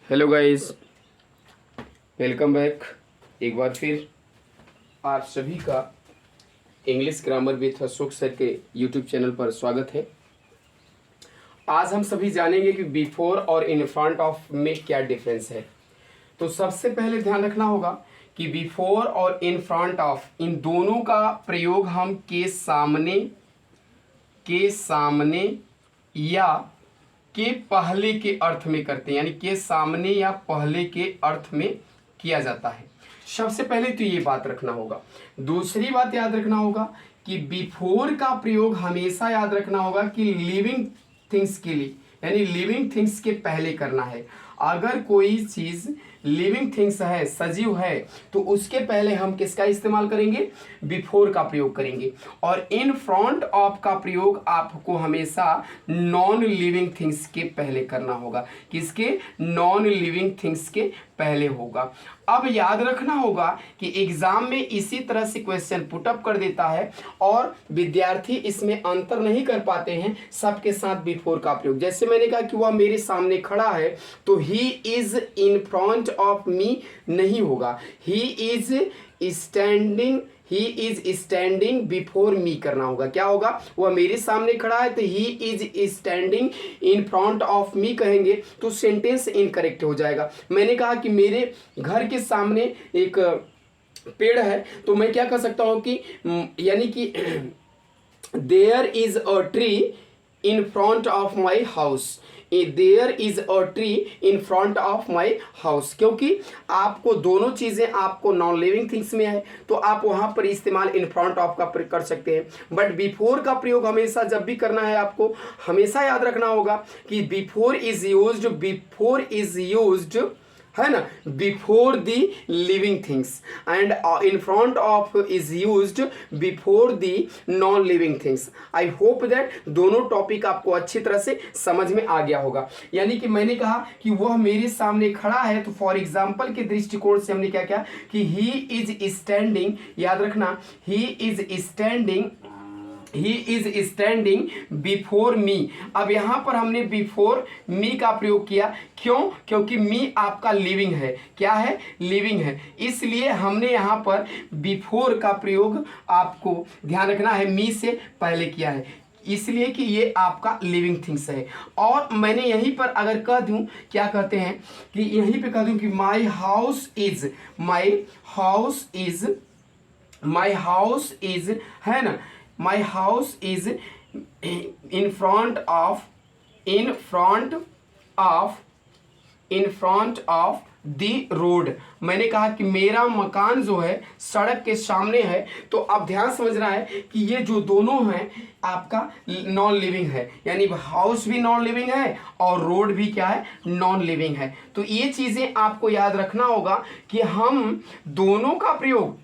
Hello guys, welcome back. एक बार फिर आप सभी का English grammar with Ashok sir के यूट्यूब चैनल पर स्वागत है। आज हम सभी जानेंगे कि बिफोर और इन फ्रंट ऑफ में क्या डिफरेंस है। तो सबसे पहले ध्यान रखना होगा कि बिफोर और इन फ्रंट ऑफ, इन दोनों का प्रयोग हम के सामने या के पहले के अर्थ में करते हैं, यानी के सामने या पहले के अर्थ में किया जाता है। सबसे पहले तो ये बात रखना होगा। दूसरी बात याद रखना होगा कि बिफोर का प्रयोग हमेशा याद रखना होगा कि लिविंग थिंग्स के लिए, यानी लिविंग थिंग्स के पहले करना है। अगर कोई चीज लिविंग थिंग्स है, सजीव है, तो उसके पहले हम किसका इस्तेमाल करेंगे? बिफोर का प्रयोग करेंगे। और इन फ्रंट ऑफ का प्रयोग आपको हमेशा नॉन लिविंग थिंग्स के पहले करना होगा। किसके? नॉन लिविंग थिंग्स के पहले होगा। अब याद रखना होगा कि एग्जाम में इसी तरह से क्वेश्चन पुटअप कर देता है और विद्यार्थी इसमें अंतर नहीं कर पाते हैं सबके साथ बिफोर का प्रयोग। जैसे मैंने कहा कि वह मेरे सामने खड़ा है, तो he is in front of me नहीं होगा, he is standing before me करना होगा। क्या होगा? वह मेरे सामने खड़ा है तो he is standing in front of me कहेंगे तो सेंटेंस इनकरेक्ट हो जाएगा। मैंने कहा कि मेरे घर के सामने एक पेड़ है, तो मैं क्या कर सकता हूं कि यानी कि there is a tree in front of my house, there is a tree in front of my house. क्योंकि आपको दोनों चीजें आपको नॉन लिविंग थिंग्स में है, तो आप वहां पर इस्तेमाल इन फ्रंट ऑफ का कर सकते हैं। बट बिफोर का प्रयोग हमेशा जब भी करना है आपको हमेशा याद रखना होगा कि बिफोर इज यूज्ड है ना, before the living things, and in front of is used before the non living things. I hope that दोनों टॉपिक आपको अच्छी तरह से समझ में आ गया होगा। यानी कि मैंने कहा कि वह मेरे सामने खड़ा है, तो फॉर एग्जाम्पल के दृष्टिकोण से हमने क्या किया कि ही इज स्टैंडिंग, याद रखना, he is standing before me. अब यहां पर हमने बिफोर मी का प्रयोग किया। क्यों? क्योंकि मी आपका लिविंग है। क्या है? लिविंग है। इसलिए हमने यहां पर बिफोर का प्रयोग आपको ध्यान रखना है, मी से पहले किया है, इसलिए कि ये आपका लिविंग थिंग्स है। और मैंने यहीं पर अगर कह दूं, क्या कहते हैं कि यहीं पे कह दूं कि माई हाउस इज है ना, my house is in front of the road। मैंने कहा कि मेरा मकान जो है सड़क के सामने है। तो अब ध्यान समझना है कि ये जो दोनों हैं आपका नॉन लिविंग है, यानी हाउस भी नॉन लिविंग है और रोड भी क्या है? नॉन लिविंग है। तो ये चीजें आपको याद रखना होगा कि हम दोनों का प्रयोग,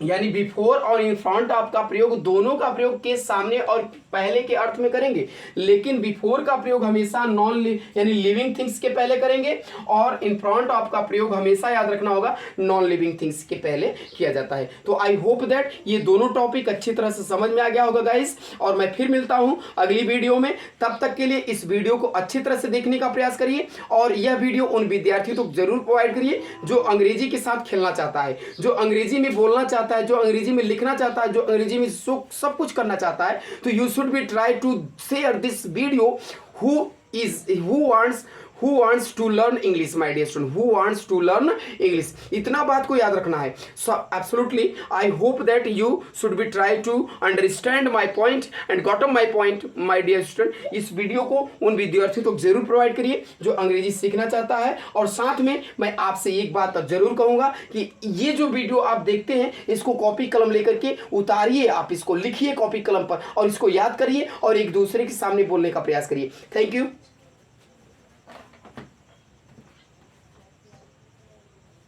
यानी बिफोर और इन फ्रंट ऑफ का प्रयोग, दोनों का प्रयोग के सामने और पहले के अर्थ में करेंगे। लेकिन बिफोर का प्रयोग हमेशा यानी लिविंग थिंग्स के पहले करेंगे, और इन फ्रंट ऑफ का प्रयोग हमेशा याद रखना होगा नॉन लिविंग थिंग्स के पहले किया जाता है। तो आई होप दैट ये दोनों टॉपिक अच्छी तरह से समझ में आ गया होगा गाइस। और मैं फिर मिलता हूं अगली वीडियो में। तब तक के लिए इस वीडियो को अच्छी तरह से देखने का प्रयास करिए, और यह वीडियो उन विद्यार्थियों को जरूर प्रोवाइड करिए जो अंग्रेजी के साथ खेलना चाहता है, जो अंग्रेजी में बोलना चाहता है, जो अंग्रेजी में लिखना चाहता है, जो अंग्रेजी में सब कुछ करना चाहता है। तो you should be try to share this video who wants to learn English, my dear student, who wants to learn English। इतना बात को याद रखना है। So absolutely I hope that you should be try to understand my point and got my point, my dear student। इस video को उन विद्यार्थियों को जरूर प्रोवाइड करिए जो अंग्रेजी सीखना चाहता है। और साथ में मैं आपसे एक बात जरूर कहूंगा कि ये जो वीडियो आप देखते हैं इसको कॉपी कलम लेकर के उतारिए, आप इसको लिखिए कॉपी कलम पर और इसको याद करिए और एक दूसरे के सामने बोलने का प्रयास करिए। Thank you.